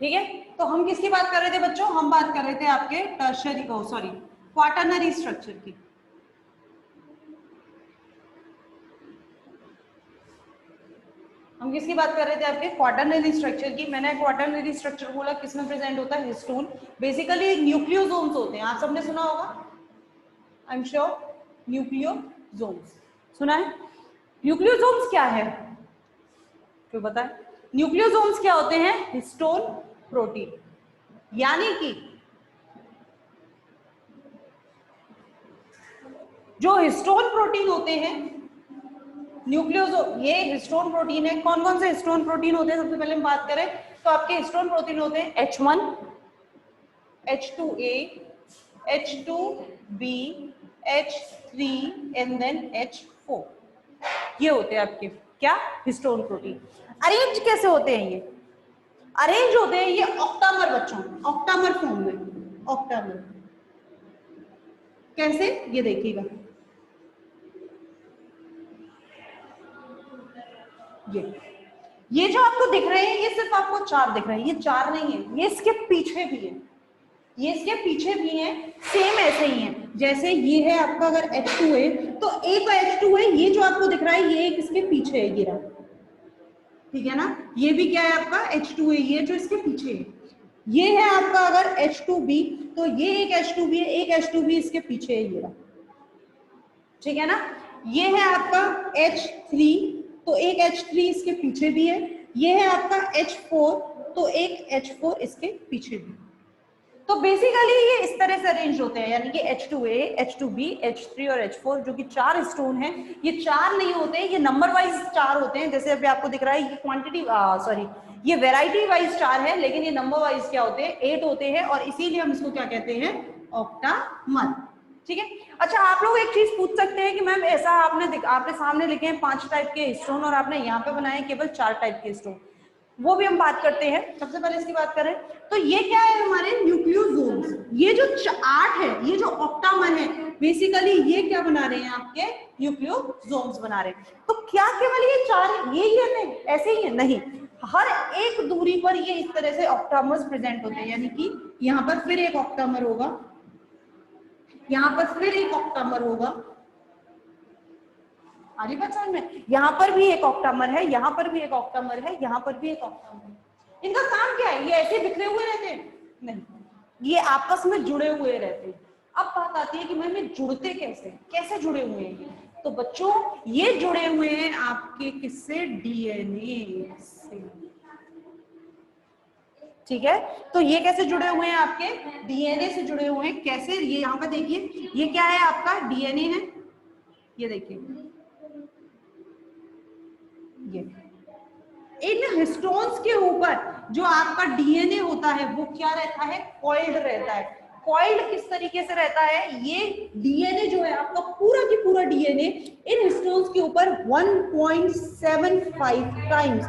ठीक है, तो हम किसकी बात कर रहे थे बच्चों? हम बात कर रहे थे आपके टर्शरी क्वाटरनरी स्ट्रक्चर की। हम किसकी बात कर रहे थे? आपके क्वाटरनरी स्ट्रक्चर की। मैंने क्वाटरनरी स्ट्रक्चर बोला किसमें प्रेजेंट होता है? हिस्टोन। बेसिकली न्यूक्लियोसोम्स होते हैं, आप सबने सुना होगा, आई एम श्योर। न्यूक्लियोसोम्स सुना है? न्यूक्लियोसोम्स क्या है, क्यों बताएं? न्यूक्लियोसोम्स क्या होते हैं? हिस्टोन प्रोटीन, यानी कि जो हिस्टोन प्रोटीन होते हैं न्यूक्लियोसोम, ये हिस्टोन प्रोटीन है। कौन कौन से हिस्टोन प्रोटीन होते हैं? सबसे पहले हम बात करें तो आपके हिस्टोन प्रोटीन होते हैं H1, H2A, H2B, H3 and then H4। ये होते हैं आपके क्या? Histone protein. अरेंज कैसे होते हैं ये? अरेंज होते हैं ये ऑक्टामर बच्चों, ऑक्टामर फॉर्म में। ऑक्टामर कैसे? ये देखिएगा, ये जो आपको दिख रहे हैं ये सिर्फ आपको 4 दिख रहे हैं, ये 4 नहीं है, ये इसके पीछे भी है, ये इसके पीछे भी है, सेम ऐसे ही है। जैसे ये है आपका अगर H2 है तो एक H2 है, ये जो आपको दिख रहा है ये एक इसके पीछे है, गिरा, ठीक है ना? ये भी क्या है आपका? H2 है, ये जो इसके पीछे है। ये है आपका अगर H2B, तो ये एक H2B है, एक H2B इसके पीछे है, गिरा, ठीक है ना? ये है आपका H3, तो एक H3 इसके पीछे भी है। ये है आपका H4, तो एक H4 इसके पीछे भी। तो बेसिकली ये इस तरह से अरेंज होते हैं, यानी कि H2A, H2B, H3 और H4 जो कि 4 स्टोन हैं। ये 4 नहीं होते, ये नंबर वाइज 4 होते हैं। जैसे अभी आपको दिख रहा है ये क्वांटिटी ये वैरायटी वाइज 4 है, लेकिन ये नंबर वाइज क्या होते हैं? 8 होते हैं, और इसीलिए हम इसको क्या कहते हैं? ऑक्टामर। ठीक है। अच्छा, आप लोग एक चीज पूछ सकते हैं कि मैम ऐसा आपने सामने लिखे हैं 5 टाइप के स्टोन और आपने यहाँ पे बनाए केवल 4 टाइप के स्टोन, वो भी हम बात करते हैं। सबसे पहले इसकी बात करें तो ये क्या है? हमारे न्यूक्लियोसोम्स। ये जो 8 है, ये जो ऑक्टामर है, बेसिकली ये क्या बना रहे हैं? आपके न्यूक्लियोसोम्स बना रहे हैं। तो क्या केवल ये 4 ये ही है? ऐसे ही है? नहीं, हर एक दूरी पर ये इस तरह से ऑक्टामर्स प्रेजेंट होते हैं, यानी कि यहाँ पर फिर एक ऑक्टामर होगा, यहाँ पर फिर एक ऑक्टामर होगा, आगे बच्चा में यहाँ पर भी एक ऑक्टामर है, यहाँ पर भी एक ऑक्टामर है, यहाँ पर भी एक ऑक्टामर है। इनका काम क्या है? ये ऐसे बिखरे हुए रहते हैं? नहीं, ये आपस में जुड़े हुए रहते हैं। अब बात आती है कि मैम ये जुड़ते कैसे? कैसे जुड़े हुए हैं ये? तो बच्चों ये जुड़े हुए हैं आपके किससे? डीएनए से। ठीक है, तो ये कैसे जुड़े हुए हैं? आपके डीएनए से जुड़े हुए हैं। कैसे? ये यहाँ पर देखिए, ये क्या है? आपका डीएनए है, ये देखिए, ये इन हिस्टोन्स के ऊपर जो आपका डीएनए होता है वो क्या रहता है? कॉइल्ड रहता है। कॉइल्ड किस तरीके से रहता है? ये डीएनए जो है आपका पूरा की पूरा डीएनए इन हिस्टोन्स के ऊपर 1.75 टाइम्स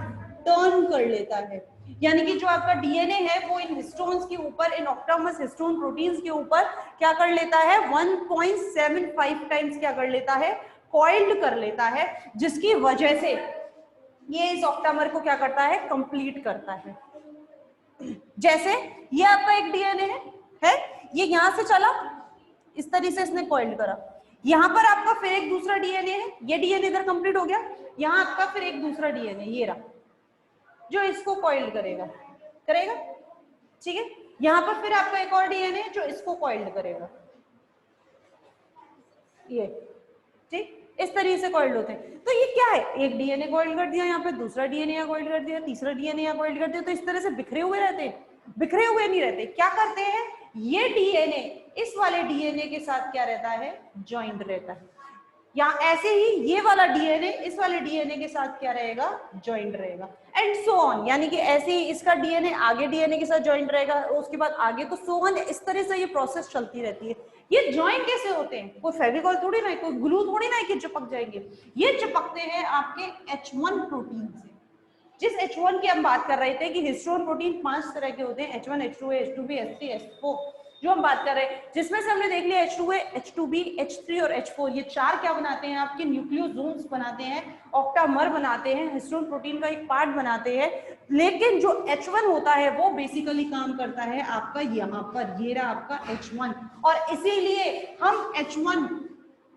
टर्न कर लेता है। यानी कि जो आपका डीएनए है वो इन हिस्टोन्स के ऊपर, इन ऑक्टामस हिस्टोन प्रोटीन्स के ऊपर क्या कर लेता है? 1.75 टाइम्स क्या कर लेता है? कॉइल्ड कर लेता है, जिसकी वजह से ये इस ऑक्टामर को क्या करता है? कंप्लीट करता है। जैसे ये आपका एक डीएनए है, ये यहां से चला, इस तरीके से इसने कॉइल्ड करा, यहां पर आपका फिर एक दूसरा डीएनए है, ये डीएनए इधर कंप्लीट हो गया, यहां आपका फिर एक दूसरा डीएनए ये रहा जो इसको कॉइल्ड करेगा। ठीक है, यहां पर फिर आपका एक और डीएनए जो इसको कॉइल्ड करेगा, ये। ठीक, इस तरीके से कॉइल्ड होते हैं। तो ये क्या है? एक डीएनए कॉइल्ड कर दिया, यहाँ पे दूसरा डीएनए यहाँ कॉइल्ड कर दिया, तीसरा डीएनए यहाँ कॉइल्ड कर दिया, तो इस तरह से बिखरे हुए रहते हैं? बिखरे हुए नहीं रहते। क्या करते हैं? ये डीएनए इस वाले डीएनए के साथ क्या रहता है? ज्वाइंट रहता है। या ऐसे ही ये वाला डीएनए इस वाले डीएनए के साथ क्या रहेगा? ज्वाइंट रहेगा, एंड सो ऑन। यानी कि ऐसे ही इसका डीएनए आगे डीएनए के साथ ज्वाइंट रहेगा, उसके बाद आगे, तो सो ऑन। इस तरह से ये प्रोसेस चलती रहती है। ये ज्वाइंट कैसे होते हैं? कोई फेविकॉल थोड़ी ना है, कोई ग्लू थोड़ी ना है कि चिपक जाएंगे। ये चिपकते हैं आपके H1 प्रोटीन से। जिस H1 की हम बात कर रहे थे कि हिस्टोन प्रोटीन 5 तरह के होते हैं, H1, H2, H2B, H3, H4। जो हम बात कर रहे हैं, जिसमें से हमने देख लिया H2A, H2B, H3 और H4, ये चार क्या बनाते हैं आपके न्यूक्लियोसोम्स बनाते हैं, ऑक्टामर बनाते हैं, हिस्टोन प्रोटीन का एक पार्ट बनाते हैं। लेकिन जो H1 होता है वो बेसिकली काम करता है आपका यहाँ पर, ये रहा आपका H1, और इसीलिए हम H1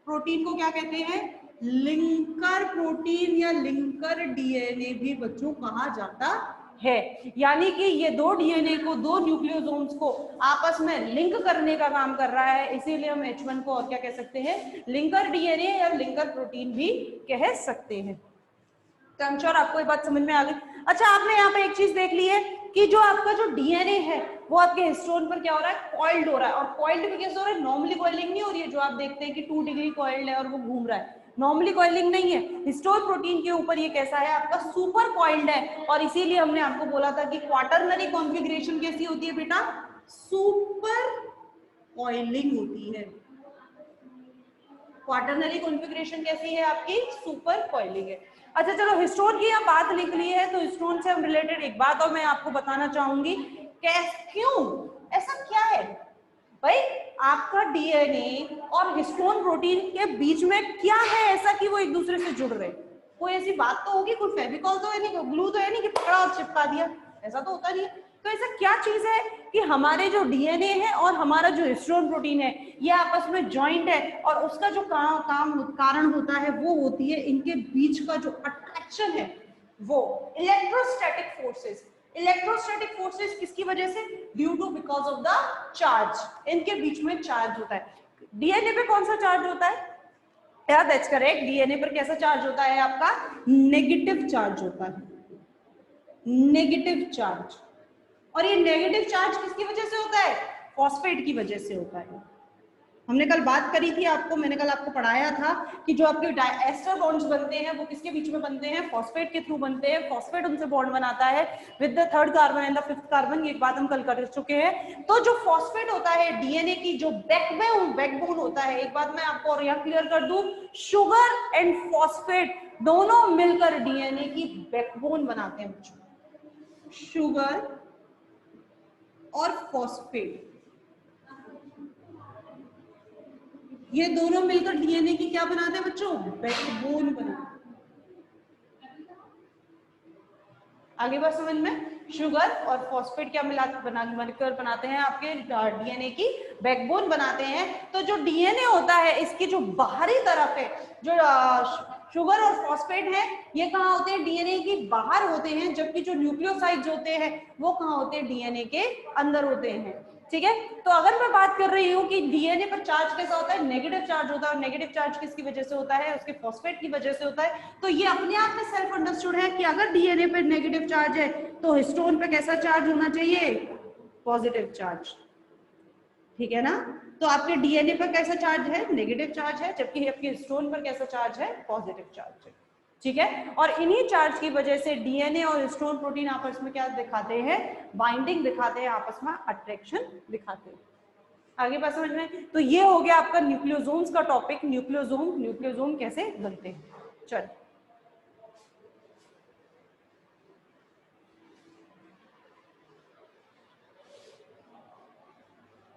प्रोटीन को क्या कहते हैं, लिंकर प्रोटीन या लिंकर डीएनए भी बच्चों कहा जाता है। यानी कि ये दो डीएनए को, दो न्यूक्लियोसोम्स को आपस में लिंक करने का काम कर रहा है, इसीलिए हम H1 को और क्या कह सकते हैं, लिंकर डीएनए या लिंकर प्रोटीन भी कह सकते हैं। तो आई एम श्योर आपको ये बात समझ में आ गई। अच्छा, आपने यहाँ पे एक चीज देख ली है कि जो आपका जो डीएनए है वो आपके हिस्टोन पर क्या हो रहा है, कॉइल्ड हो रहा है। और कॉइल्ड भी कैसे हो रहा है, नॉर्मली कॉइलिंग नहीं हो रही है, जो आप देखते हैं कि 2 डिग्री कॉइल्ड है और वो घूम रहा है, नॉर्मली कॉइलिंग नहीं है। हिस्टोन प्रोटीन के ऊपर ये कैसा है, आपका सुपर कॉइल्ड है, और इसीलिए हमने आपको बोला था कि क्वाटरनरी कॉन्फ़िगरेशन कैसी होती है बेटा, सुपर कॉइलिंग होती है। क्वाटरनरी कॉन्फ़िगरेशन कैसी है आपकी, सुपर कॉइलिंग है। अच्छा चलो, हिस्टोन की आप बात लिख ली है, तो हिस्टोन से हम रिलेटेड एक बात और मैं आपको बताना चाहूंगी, क्यों ऐसा क्या है भाई, आपका डीएनए और हिस्टोन प्रोटीन के बीच में क्या है ऐसा कि वो एक दूसरे से जुड़ रहे, कोई ऐसी बात तो होगी, कोई फेविकॉल तो है नहीं, ग्लू तो है नहीं कि पकड़ा और चिपका दिया, ऐसा तो होता नहीं है। तो ऐसा क्या चीज है कि हमारे जो डीएनए है और हमारा जो हिस्टोन प्रोटीन है ये आपस में जॉइंट है, और उसका जो कारण होता है वो होती है इनके बीच का जो अट्रैक्शन है, वो इलेक्ट्रोस्टैटिक फोर्सेस। इलेक्ट्रोस्टैटिक फोर्सेस किसकी वजह से, due to because of the charge, इनके बीच में चार्ज होता है। डीएनए पे कौन सा चार्ज होता है, या दैट्स करेक्ट, डीएनए पर कैसा चार्ज होता है आपका, नेगेटिव चार्ज होता है, नेगेटिव चार्ज। और ये नेगेटिव चार्ज किसकी वजह से होता है, फॉस्फेट की वजह से होता है। हमने कल बात करी थी आपको, मैंने कल आपको पढ़ाया था कि जो आपके एस्टर बॉन्ड्स बनते हैं वो किसके बीच में बनते हैं, फॉस्फेट के थ्रू बनते हैं। फॉस्फेट उनसे बॉन्ड बनाता है with the 3rd carbon and the 5th carbon, ये बात हम कल कर चुके हैं। तो जो फॉस्फेट होता है डीएनए की जो बैकबोन होता है, एक बात मैं आपको और यहाँ क्लियर कर दूं, शुगर एंड फॉस्फेट दोनों मिलकर डीएनए की बैकबोन बनाते हैं बच्चों, शुगर और फॉस्फेट, ये दोनों मिलकर डीएनए की क्या बनाते हैं बच्चों, बैकबोन बनाते हैं। आगे बात समझ में, शुगर और फॉस्फेट क्या मिलकर बनाते हैं आपके डीएनए की बैकबोन बनाते हैं। तो जो डीएनए होता है इसकी जो बाहरी तरफ है, जो शुगर और फॉस्फेट है, ये कहाँ होते हैं, डीएनए की बाहर होते हैं, जबकि जो न्यूक्लियोसाइड्स होते हैं वो कहाँ होते हैं, डीएनए के अंदर होते हैं। ठीक है, तो अगर मैं बात कर रही हूँ कि डीएनए पर चार्ज कैसा होता है, नेगेटिव चार्ज होता है, और नेगेटिव चार्ज किसकी वजह से होता है, उसके फॉस्फेट की वजह से होता है। तो ये अपने आप में सेल्फ अंडरस्टूड है कि अगर डीएनए पर नेगेटिव चार्ज है तो हिस्टोन पे कैसा चार्ज होना चाहिए, पॉजिटिव चार्ज। ठीक है ना, तो आपके डीएनए पर कैसा चार्ज है, नेगेटिव चार्ज है, जबकि आपके हिस्टोन पर कैसा चार्ज है, पॉजिटिव चार्ज है। ठीक है, और इन्हीं चार्ज की वजह से डीएनए और हिस्टोन प्रोटीन आपस में क्या दिखाते हैं, बाइंडिंग दिखाते हैं, आपस में अट्रैक्शन दिखाते हैं। आगे बात समझ में, तो ये हो गया आपका न्यूक्लियोसोम्स का टॉपिक, न्यूक्लियोसोम कैसे बनते हैं। चल,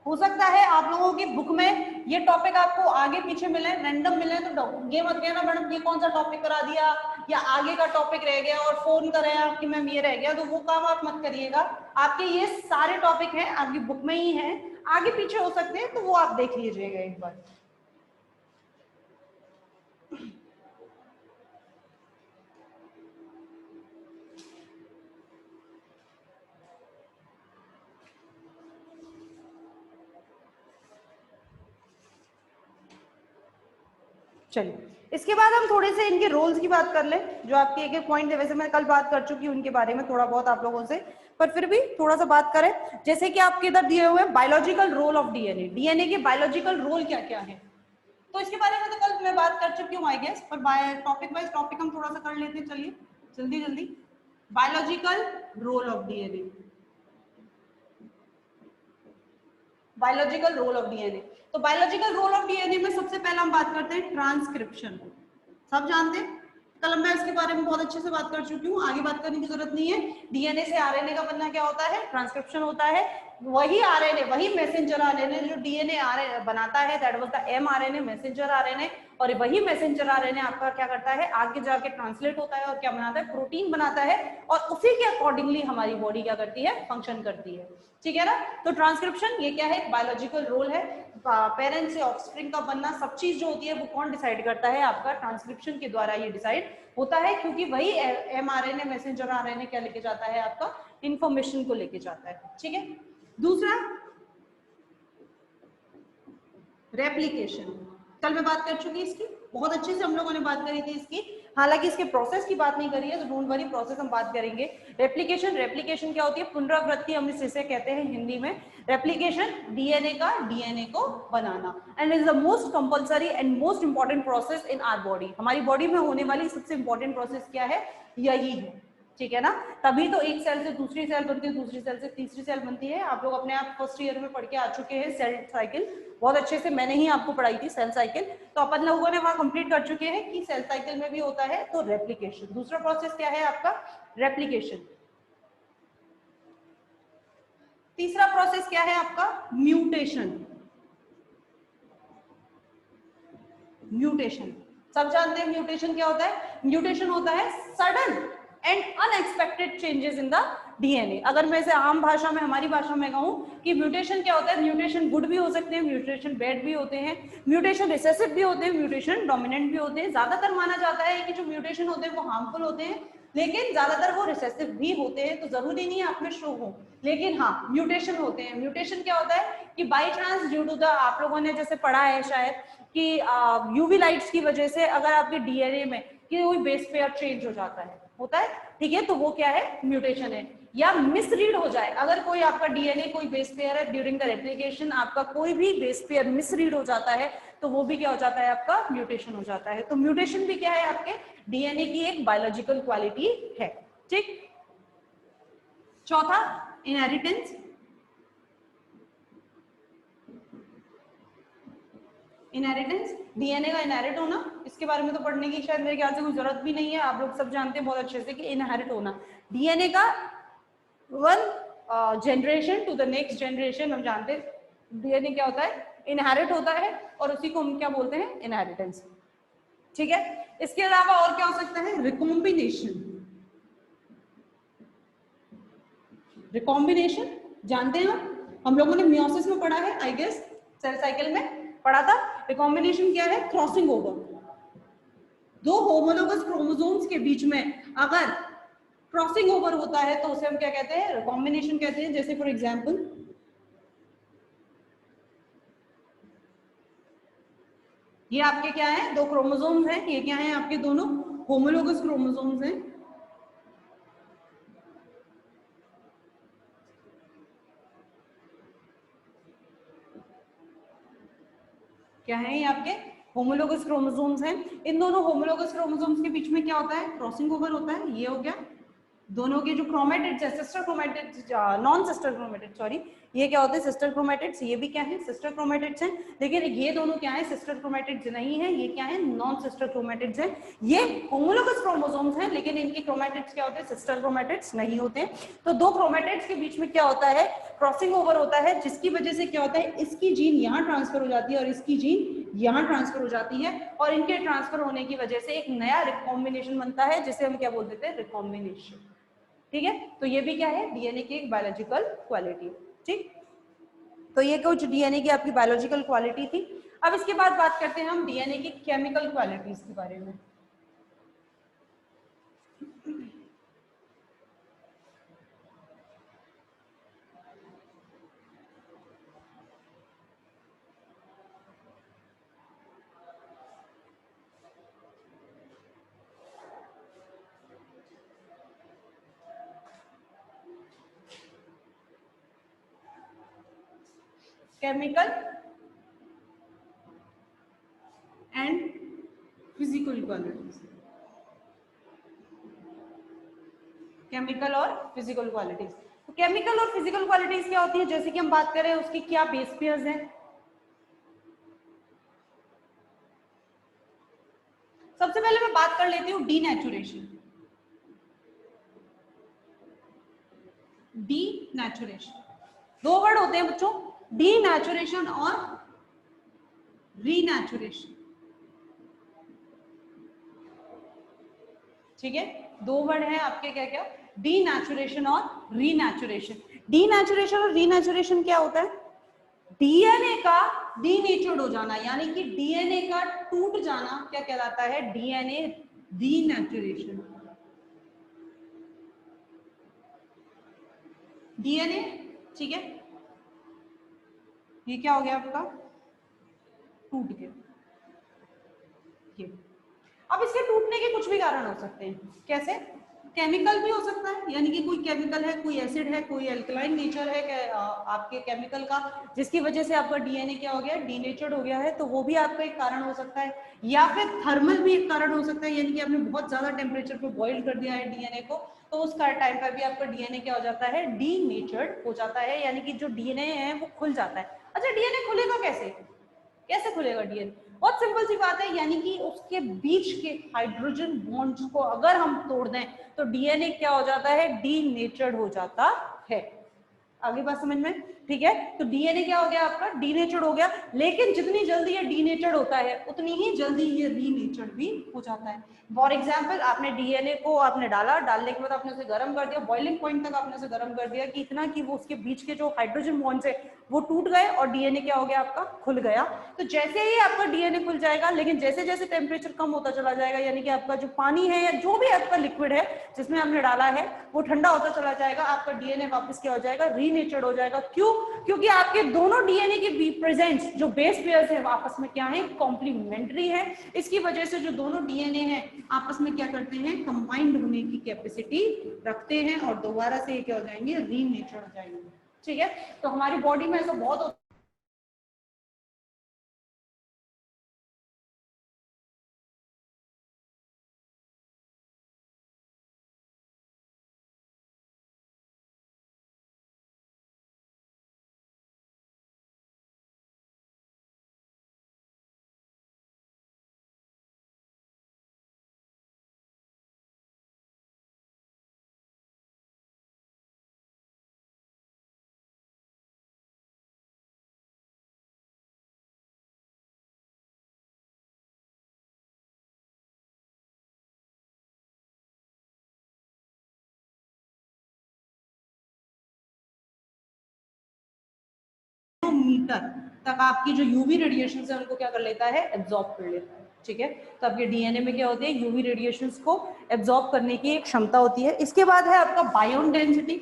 हो सकता है आप लोगों की बुक में ये टॉपिक आपको आगे पीछे मिले, रैंडम मिले, तो ये मत कहना मैडम ये कौन सा टॉपिक करा दिया या आगे का टॉपिक रह गया और फोन कर रहे हैं आपकी मैम ये रह गया, तो वो काम आप मत करिएगा। आपके ये सारे टॉपिक हैं आपकी बुक में ही हैं, आगे पीछे हो सकते हैं, तो वो आप देख लीजिएगा एक बार। चलिए, इसके बाद हम थोड़े से इनके रोल्स की बात कर लें, जो आपके एक एक पॉइंट है, वैसे मैं कल बात कर चुकी हूँ उनके बारे में थोड़ा बहुत आप लोगों से, पर फिर भी थोड़ा सा बात करें। जैसे कि आपके इधर दिए हुए biological role of DNA, DNA के बायोलॉजिकल रोल क्या क्या है, तो इसके बारे में तो कल मैं बात कर चुकी हूँ आई गेस, पर टॉपिक वाइज टॉपिक हम थोड़ा सा कर लेते हैं। चलिए जल्दी जल्दी, biological role of DNA, biological role of DNA. तो बायोलॉजिकल रोल ऑफ डीएनए में सबसे पहला हम बात करते हैं ट्रांसक्रिप्शन। सब जानते हैं, कल मैं इसके बारे में बहुत अच्छे से बात कर चुकी हूँ, आगे बात करने की जरूरत नहीं है। डीएनए से आरएनए का बनना क्या होता है, ट्रांसक्रिप्शन होता है। वही आरएनए, वही मैसेंजर आरएनए जो डीएनए आरएनए बनाता है, that was the mRNA, messenger RNA. और वही मैसेंजर आरएनए आपका क्या करता है, आगे जाके ट्रांसलेट होता है और क्या बनाता है, प्रोटीन बनाता है, और उसी के अकॉर्डिंगली हमारी बॉडी क्या करती है, फंक्शन करती है। ठीक है ना। तो ट्रांसक्रिप्शन ये क्या है, बायोलॉजिकल रोल है। पेरेंट्स से ऑफस्प्रिंग का बनना, सब चीज जो होती है वो कौन डिसाइड करता है, आपका ट्रांसक्रिप्शन के द्वारा ये डिसाइड होता है, क्योंकि वही एमआरएनए मैसेंजर आरएनए क्या लेके जाता है, आपका इंफॉर्मेशन को लेके जाता है। ठीक है। दूसरा रेप्लिकेशन, कल मैं बात कर चुकी इसकी, बहुत अच्छे से हम लोगों ने बात करी थी इसकी, हालांकि इसके प्रोसेस की बात नहीं करी है, तो डोंट वरी, प्रोसेस हम बात करेंगे। रेप्लिकेशन, रेप्लिकेशन क्या होती है, पुनरावृत्ति हम इसे कहते हैं हिंदी में। रेप्लिकेशन डीएनए का डीएनए को बनाना, and is the most compulsory and most important process in our body. हमारी बॉडी में होने वाली सबसे इंपॉर्टेंट प्रोसेस क्या है, यही है। ठीक है ना। तभी तो एक सेल से दूसरी सेल बनती है, दूसरी सेल से तीसरी सेल बनती है। आप लोग अपने आप फर्स्ट ईयर में पढ़ के आ चुके हैं सेल साइकिल, बहुत अच्छे से मैंने ही आपको पढ़ाई थी सेल साइकिल, तो अपन लोगों ने वहां कंप्लीट कर चुके हैं कि सेल साइकिल में भी होता है तो रेप्लिकेशन। दूसरा प्रोसेस क्या है आपका, रेप्लिकेशन। तीसरा प्रोसेस क्या है आपका, म्यूटेशन। म्यूटेशन सब जानते हैं, म्यूटेशन क्या होता है, म्यूटेशन होता है sudden and unexpected changes in the DNA. अगर मैं इसे आम भाषा में, हमारी भाषा में कहूं कि म्यूटेशन क्या होता है, म्यूटेशन गुड भी हो सकते हैं, म्यूटेशन बैड भी होते हैं, म्यूटेशन रिसेसिव भी होते हैं, म्यूटेशन डोमिनेंट भी होते हैं। ज्यादातर माना जाता है कि जो म्यूटेशन होते हैं वो हार्मफुल होते हैं, लेकिन ज्यादातर वो रिसेसिव भी होते हैं, तो जरूरी नहीं है आप में शो हो, लेकिन हाँ म्यूटेशन होते हैं। म्यूटेशन क्या होता है कि by chance due to the, आप लोगों ने जैसे पढ़ा है शायद कि यूवी लाइट्स की वजह से अगर आपके डीएनए में कोई बेस पेयर चेंज हो जाता है, होता है, ठीक है, तो वो क्या है, म्यूटेशन है। या मिसरीड हो जाए, अगर कोई आपका डीएनए कोई बेस पेयर है, ड्यूरिंग द रेप्लिकेशन आपका कोई भी बेस पेयर मिसरीड हो जाता है, तो वो भी क्या हो जाता है, आपका म्यूटेशन हो जाता है। तो म्यूटेशन भी क्या है, आपके डीएनए की एक बायोलॉजिकल क्वालिटी है। ठीक। चौथा इनहेरिटेंस। इनहेरिटेंस, डीएनए का इनहेरिट होना, इसके बारे में तो पढ़ने की शायद मेरे ख्याल से कोई जरूरत भी नहीं है, आप लोग सब जानते हैं बहुत अच्छे से कि इनहेरिट होना, डीएनए का one generation to the next generation, हम जानते हैं डीएनए क्या होता है, इनहेरिट होता है, और उसी को हम क्या बोलते हैं, इनहेरिटेंस। ठीक है। इसके अलावा और क्या हो सकता है, रिकॉम्बिनेशन। रिकॉम्बिनेशन जानते हैं हम लोगों ने मियोसिस में पढ़ा है, आई गेस सेल साइकिल में पढ़ा था। रिकॉम्बिनेशन क्या है, क्रॉसिंग ओवर, दो होमोलोगस क्रोमोसोम्स के बीच में अगर क्रॉसिंग ओवर होता है तो उसे हम क्या कहते हैं, रिकॉम्बिनेशन कहते हैं। जैसे फॉर एग्जांपल ये आपके क्या है, दो क्रोमोसोम्स हैं, ये क्या है, आपके दोनों होमोलोगस क्रोमोसोम्स हैं। क्या है ये, आपके होमोलोगस क्रोमोसोम्स हैं। इन दोनों होमोलोगस क्रोमोसोम्स के बीच में क्या होता है, क्रॉसिंग ओवर होता है। ये हो गया दोनों के जो क्रोमेटिड्स है, sister chromatids, non sister chromatids, sorry, ये क्या होते हैं, सिस्टर क्रोमेटिड्स। ये भी क्या है, सिस्टर क्रोमेटिड्स हैं, लेकिन ये दोनों क्या है, सिस्टर क्रोमेटिड्स नहीं है, ये क्या है, नॉन सिस्टर क्रोमेटिड्स हैं। ये होमोलोगस क्रोमोसोम्स हैं, लेकिन इनके क्रोमेटिड्स क्या होते हैं, सिस्टर क्रोमेटिड्स नहीं होते। तो दो क्रोमेटिड्स के बीच में क्या होता है, क्रॉसिंग ओवर होता है, जिसकी वजह से क्या होता है, इसकी जीन यहाँ ट्रांसफर हो जाती है और इसकी जीन यहाँ ट्रांसफर हो जाती है, और इनके ट्रांसफर होने की वजह से एक नया रिकॉम्बिनेशन बनता है, जिसे हम क्या बोल देते हैं, रिकॉम्बिनेशन। ठीक है। तो ये भी क्या है, डीएनए की एक बायोलॉजिकल क्वालिटी। ठीक। तो ये कुछ डीएनए की आपकी बायोलॉजिकल क्वालिटी थी। अब इसके बाद बात करते हैं हम डीएनए की केमिकल क्वालिटीज के बारे में। Chemical and physical qualities, chemical और फिजिकल क्वालिटीज। तो केमिकल और फिजिकल क्वालिटीज क्या होती है, जैसे कि हम बात करें उसकी क्या बेस पेयर्स हैं। सबसे पहले मैं बात कर लेती हूँ डीनेचुरेशन। डीनेचुरेशन, दो वर्ड होते हैं बच्चों, डीनेचुरेशन और रीनेचुरेशन। ठीक है, दो वर्ड है आपके, क्या क्या, डीनेचुरेशन और रीनेचुरेशन। डीनेचुरेशन और रीनेचुरेशन क्या होता है? डीएनए का डीनेचर्ड हो जाना, यानी कि डीएनए का टूट जाना क्या कहलाता है? DNA denaturation. डीएनए, ठीक है, ये क्या हो गया आपका? टूट गया। ये अब इसके टूटने के कुछ भी कारण हो सकते हैं। कैसे? केमिकल भी हो सकता है, यानी कि कोई केमिकल है, कोई एसिड है, कोई एल्कलाइन नेचर है आपके केमिकल का, जिसकी वजह से आपका डीएनए क्या हो गया? डीनेचर्ड हो गया है, तो वो भी आपका एक कारण हो सकता है। या फिर थर्मल भी एक कारण हो सकता है, यानी कि आपने बहुत ज्यादा टेम्परेचर पे बॉइल कर दिया है डीएनए को, तो उस टाइम पर भी आपका डीएनए क्या हो जाता है? डीनेचर्ड हो जाता है, यानी कि जो डीएनए है वो खुल जाता है। अच्छा, डीएनए खुलेगा कैसे? कैसे खुलेगा डीएनए? बहुत सिंपल सी बात है, यानी कि उसके बीच के हाइड्रोजन बॉन्ड्स को अगर हम तोड़ दें तो डीएनए क्या हो जाता है? डीनेचर्ड हो जाता है। आगे बात समझ में? ठीक है, तो डीएनए क्या हो गया आपका? डीनेचर्ड हो गया। लेकिन जितनी जल्दी ये डीनेचर्ड होता है उतनी ही जल्दी ये रीनेचर्ड भी हो जाता है। फॉर एग्जाम्पल, आपने डीएनए को आपने डाला, डालने के बाद आपने उसे गर्म कर दिया, बॉइलिंग पॉइंट तक आपने उसे गर्म कर दिया कि इतना कि वो उसके बीच के जो हाइड्रोजन बॉन्ड्स है वो टूट गए और डीएनए क्या हो गया आपका? खुल गया। तो जैसे ही आपका डीएनए खुल जाएगा, लेकिन जैसे जैसे टेम्परेचर कम होता चला जाएगा, यानी कि आपका जो पानी है या जो भी आपका लिक्विड है जिसमें आपने डाला है वो ठंडा होता चला जाएगा, आपका डीएनए वापस क्या हो जाएगा? रीनेचर्ड हो जाएगा। क्यों? क्योंकि आपके दोनों डीएनए के प्रेजेंट जो बेस पेयर्स है आपस में क्या है? कॉम्प्लीमेंट्री है। इसकी वजह से जो दोनों डीएनए है आपस में क्या करते हैं? कंबाइंड होने की कैपेसिटी रखते हैं और दोबारा से ये क्या हो जाएंगे? रीनेचर्ड हो जाएंगे। ठीक है, तो हमारी बॉडी में ऐसा बहुत मीटर तक आपकी जो यूवी रेडिएशन है उनको क्या कर लेता है? एब्जॉर्ब कर लेता है। ठीक है, तो आपके डीएनए में क्या होते हैं? यूवी रेडिएशंस को एब्जॉर्ब करने की एक क्षमता होती है। इसके बाद है आपका बायोन डेंसिटी।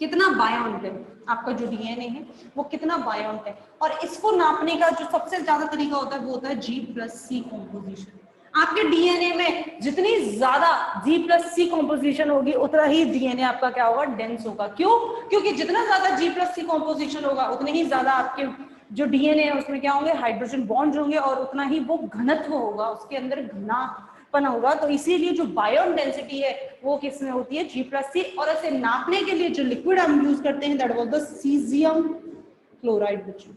कितना बायोन्ट है आपका जो डीएनए है वो कितना बायोन्ट है, और इसको नापने का जो सबसे ज्यादा तरीका होता है वो होता है G+C कॉम्पोजिशन। आपके डीएनए में जितनी ज्यादा G+C कॉम्पोजिशन होगी उतना ही डीएनए आपका क्या होगा? डेंस होगा। क्यों? क्योंकि जितना ज्यादा G+C कॉम्पोजिशन होगा उतने ही ज्यादा आपके जो डीएनए है उसमें क्या होंगे? हाइड्रोजन बॉन्ड होंगे, और उतना ही वो घनत्व होगा, उसके अंदर घना बना होगा। तो इसीलिए जो बायोन डेंसिटी है वो किसमें होती है? G+C। और इसे नापने के लिए जो लिक्विड हम यूज करते हैं that was the caesium chloride. बच्चों,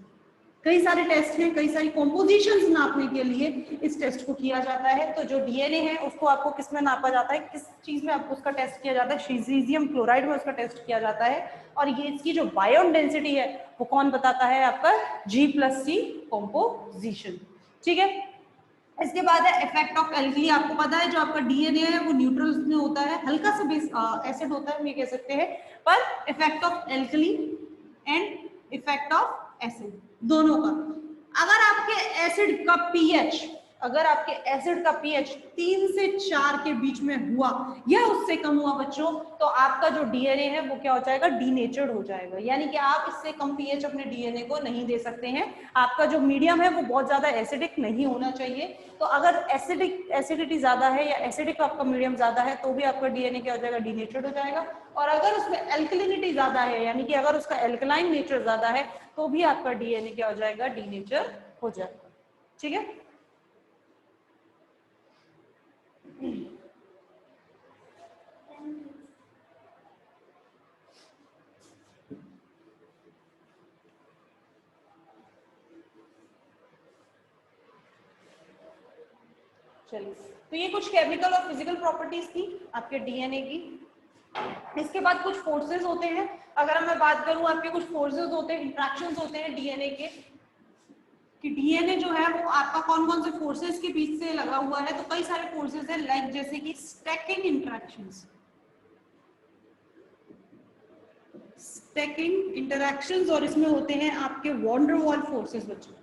कई सारे टेस्ट हैं, कई सारी कॉम्पोजिशंस नापने के लिए इस टेस्ट को किया जाता है। तो जो डीएनए है उसको आपको किस में नापा जाता है? किस चीज में आपको उसका टेस्ट किया जाता है? सीजियम क्लोराइड में उसका टेस्ट किया जाता है। और ये इसकी जो बायोन डेंसिटी है वो कौन बताता है? आपका G+C कॉम्पोजिशन। ठीक है, इसके बाद है इफेक्ट ऑफ एल्कली। आपको पता है जो आपका डीएनए है वो न्यूट्रल्स में होता है, हल्का सा बेस एसिड होता है हम ये कह सकते हैं, पर effect of alkali and effect of acid दोनों का, अगर आपके एसिड का पीएच, अगर आपके एसिड का पीएच 3 से 4 के बीच में हुआ या उससे कम हुआ बच्चों, तो आपका जो डीएनए है वो क्या हो जाएगा? डीनेचर्ड हो जाएगा। यानी कि आप इससे कम पीएच अपने डीएनए को नहीं दे सकते हैं। आपका जो मीडियम है वो बहुत ज्यादा एसिडिक नहीं होना चाहिए। तो अगर एसिडिटी ज्यादा है या एसिडिक आपका मीडियम ज्यादा है तो भी आपका डीएनए क्या हो जाएगा? डीनेचर्ड हो जाएगा। और अगर उसमें एल्कलिनिटी ज्यादा है, यानी कि अगर उसका एल्कलाइन नेचर ज्यादा है, तो भी आपका डीएनए क्या हो जाएगा? डीनेचर हो जाएगा। ठीक है, चलिए, तो ये कुछ केमिकल और फिजिकल प्रॉपर्टीज थी आपके डीएनए की। इसके बाद कुछ फोर्सेस होते हैं। अगर मैं बात करूं आपके कुछ फोर्सेस होते हैं, इंट्रैक्शंस होते हैं डीएनए के, कि डीएनए जो है वो आपका कौन कौन से फोर्सेस के बीच से लगा हुआ है। तो कई सारे फोर्सेस है, लाइक जैसे कि स्टैकिंग इंटरेक्शंस, स्टैकिंग इंटरेक्शंस, और इसमें होते हैं आपके वॉन डेर वाल फोर्सेस बच्चों।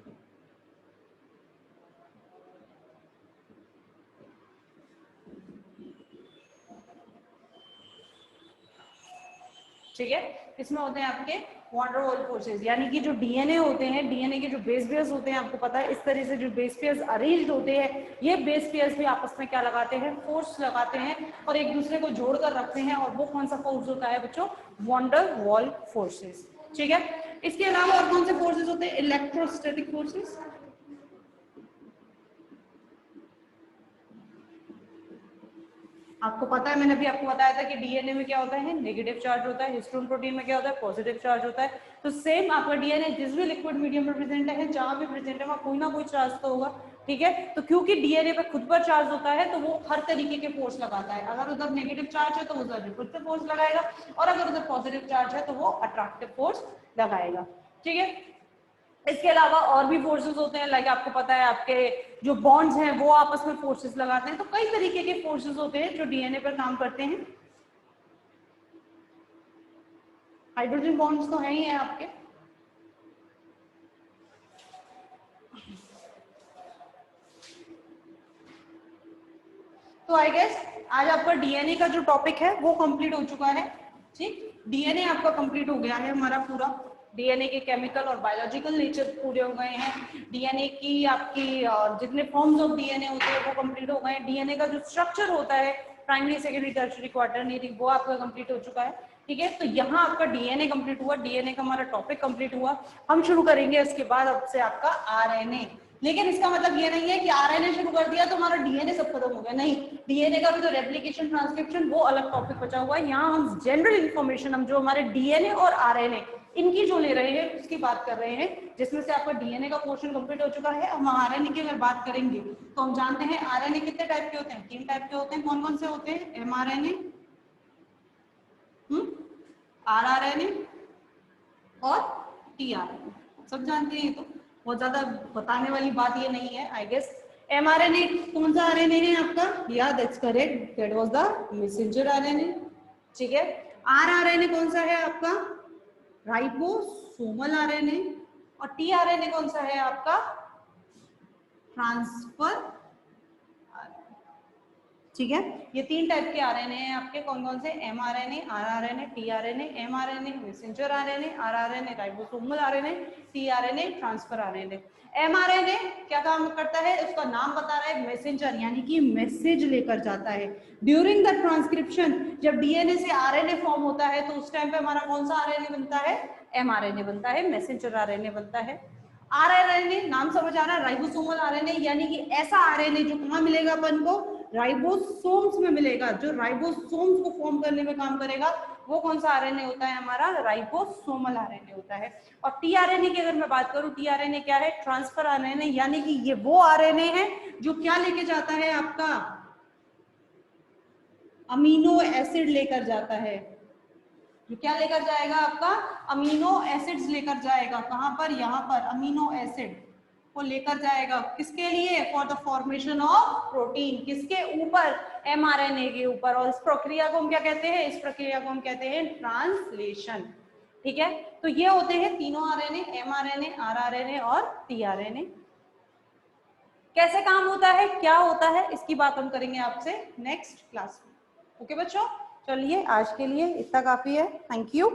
ठीक है, इसमें होते हैं आपके वॉन डेर वाल फोर्सेस, यानी कि जो डीएनए होते हैं, डीएनए के जो बेस पेयर्स होते हैं, आपको पता है इस तरह से जो बेस पेयर्स अरेंज्ड होते हैं, ये बेस पेयर्स भी आपस में क्या लगाते हैं, फोर्स लगाते हैं और एक दूसरे को जोड़कर रखते हैं। और वो कौन सा फोर्स होता है बच्चों, वॉन डेर वाल फोर्सेस। ठीक है, इसके अलावा और कौन से फोर्सेस होते हैं, इलेक्ट्रोस्टैटिक फोर्सेस। आपको पता है, मैंने अभी आपको बताया था कि डीएनए में क्या होता है, नेगेटिव चार्ज होता है, हिस्टोन प्रोटीन में क्या होता है, पॉजिटिव चार्ज होता है। तो सेम आपका डीएनए जिस भी लिक्विड मीडियम में प्रेजेंट है, जहां भी प्रेजेंट है वहां कोई ना कोई चार्ज तो होगा। ठीक है, तो क्योंकि डीएनए पे खुद पर चार्ज होता है तो वो हर तरीके के फोर्स लगाता है। अगर उधर नेगेटिव चार्ज है तो उधर रिपल्सिव फोर्स लगाएगा, और अगर उधर पॉजिटिव चार्ज है तो वो अट्रैक्टिव फोर्स लगाएगा। ठीक है, इसके अलावा और भी फोर्सेस होते हैं, लाइक आपको पता है आपके जो बॉन्ड्स हैं वो आपस में फोर्सेस लगाते हैं। तो कई तरीके के फोर्सेस होते हैं जो डीएनए पर काम करते हैं। हाइड्रोजन बॉन्ड्स तो है ही है आपके। तो आई गेस आज आपका डीएनए का जो टॉपिक है वो कंप्लीट हो चुका है। ठीक, डीएनए आपका कंप्लीट हो गया है हमारा पूरा। डीएनए के केमिकल और बायोलॉजिकल नेचर पूरे हो गए हैं। डीएनए की आपकी जितने फॉर्म्स ऑफ डीएनए होते हैं वो कंप्लीट हो गए हैं। डीएनए का जो स्ट्रक्चर होता है, प्राइमरी, सेकेंडरी, टर्शियरी, क्वाटरनरी, वो आपका कंप्लीट हो चुका है। ठीक है, तो यहाँ आपका डीएनए कंप्लीट हुआ, डीएनए का हमारा टॉपिक कंप्लीट हुआ। हम शुरू करेंगे इसके बाद अब से आपका आरएनए। लेकिन इसका मतलब ये नहीं है कि आरएनए शुरू कर दिया तो हमारा डीएनए सब खत्म हो गया, नहीं। डीएनए का भी तो रेप्लिकेशन, ट्रांसक्रिप्शन, वो अलग टॉपिक बचा हुआ है। यहाँ हम जनरल इंफॉर्मेशन, हम जो हमारे डीएनए और आरएनए इनकी जो ले रहे हैं उसकी बात कर रहे हैं, जिसमें से आपका डीएनए का पोर्शन कंप्लीट हो चुका है। हम आरएनए की अगर बात करेंगे तो हम जानते हैं आरएनए कितने टाइप के होते हैं, 3 टाइप के होते हैं। कौन कौन से होते हैं, एमआरएनए, आरआरएनए और टीआरएनए, सब जानते हैं। तो बहुत ज्यादा बताने वाली बात ये नहीं है, आई गेस। एमआरएनए कौन सा आरएनए है आपका, या that's correct, that was the messenger RNA. ठीक है, आरआरएनए कौन सा है आपका, राइबोसोमल आरएनए। और टीआरएनए कौन सा है आपका, ट्रांसफर। ठीक है, ये 3 टाइप के आरएनए हैं आपके। कौन कौन से, mRNA, rRNA, tRNA. MRNA messenger RNA, rRNA ribosomal RNA, tRNA transfer RNA. MRNA क्या काम करता है, उसका नाम बता रहा है, मैसेंजर, यानी कि मैसेज लेकर जाता है। ड्यूरिंग द ट्रांसक्रिप्शन, जब डीएनए से आरएनए फॉर्म होता है तो उस टाइम पे हमारा कौन सा आरएनए बनता है, एमआरएनए बनता है, मैसेंजर आरएनए बनता है। आरआरएनए नाम समझ आ रहा है, राइबोसोमल आरएनए, यानी कि ऐसा आरएनए जो कहाँ मिलेगा अपन को, राइबोसोम्स में मिलेगा, जो राइबोसोम्स को फॉर्म करने में काम करेगा। वो कौन सा आरएनए होता है हमारा, राइबोसोमल आरएनए होता है। और टीआरएनए की अगर मैं बात करूं, टीआरएनए क्या है, ट्रांसफर आरएनए, यानी कि ये वो आरएनए है जो क्या लेके जाता है आपका, अमीनो एसिड लेकर जाता है। जो क्या लेकर जाएगा आपका, अमीनो एसिड्स लेकर जाएगा। कहां पर, यहाँ पर अमीनो एसिड को लेकर जाएगा, किसके लिए, for the formation of protein. किसके ऊपर, एमआरएनए के ऊपर। और इस प्रक्रिया को हम क्या कहते हैं, इस प्रक्रिया को हम कहते हैं ट्रांसलेशन। ठीक है, तो ये होते हैं तीनों आरएनए, एमआरएनए, आरआरएनए और टीआरएनए। कैसे काम होता है, क्या होता है, इसकी बात हम करेंगे आपसे नेक्स्ट क्लास में। ओके बच्चों, चलिए आज के लिए इतना काफी है। Thank you.